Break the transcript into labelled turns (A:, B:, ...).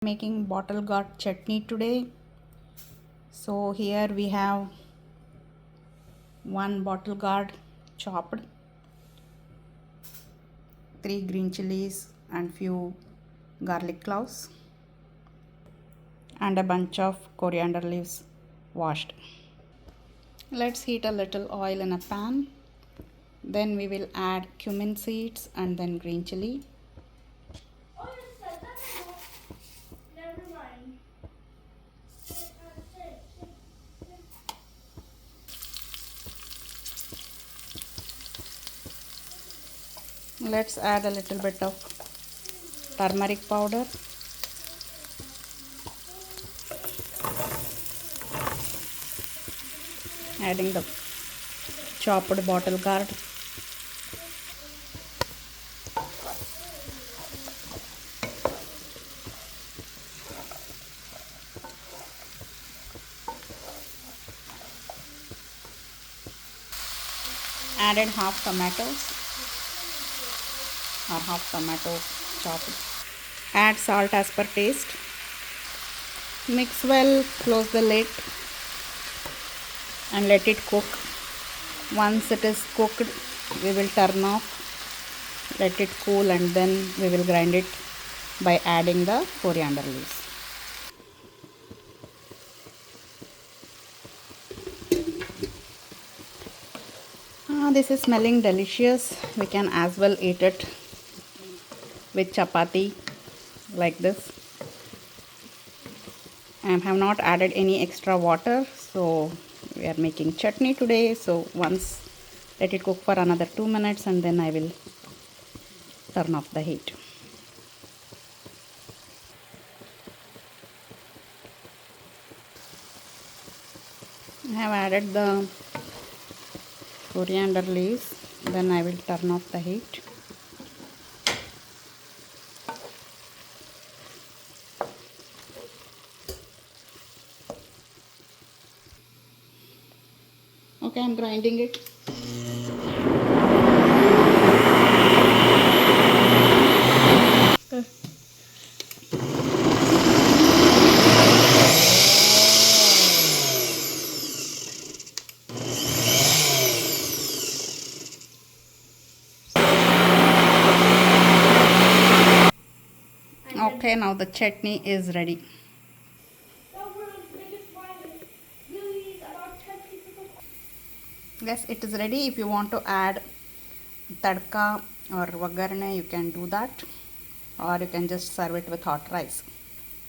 A: Making bottle gourd chutney today. So here we have one bottle gourd chopped, 3 green chilies and few garlic cloves, and a bunch of coriander leaves washed. Let's heat a little oil in a pan. Then we will add cumin seeds and then green chili. Let's add a little bit of turmeric powder. Adding the chopped bottle gourd. Added half tomatoes or half tomato chopped. Add salt as per taste. Mix well, close the lid and let it cook. Once it is cooked, we will turn off, let it cool, and then we will grind it by adding the coriander leaves. This is smelling delicious. We can as well eat it with chapati like this. I have not added any extra water, so we are making chutney today. So once let it cook for another 2 minutes and then I will turn off the heat. I have added the coriander leaves, then I will turn off the heat. Okay, I'm grinding it. Okay, now the chutney is ready. Yes, it is ready. If you want to add tadka or vagarne, you can do that, or you can just serve it with hot rice.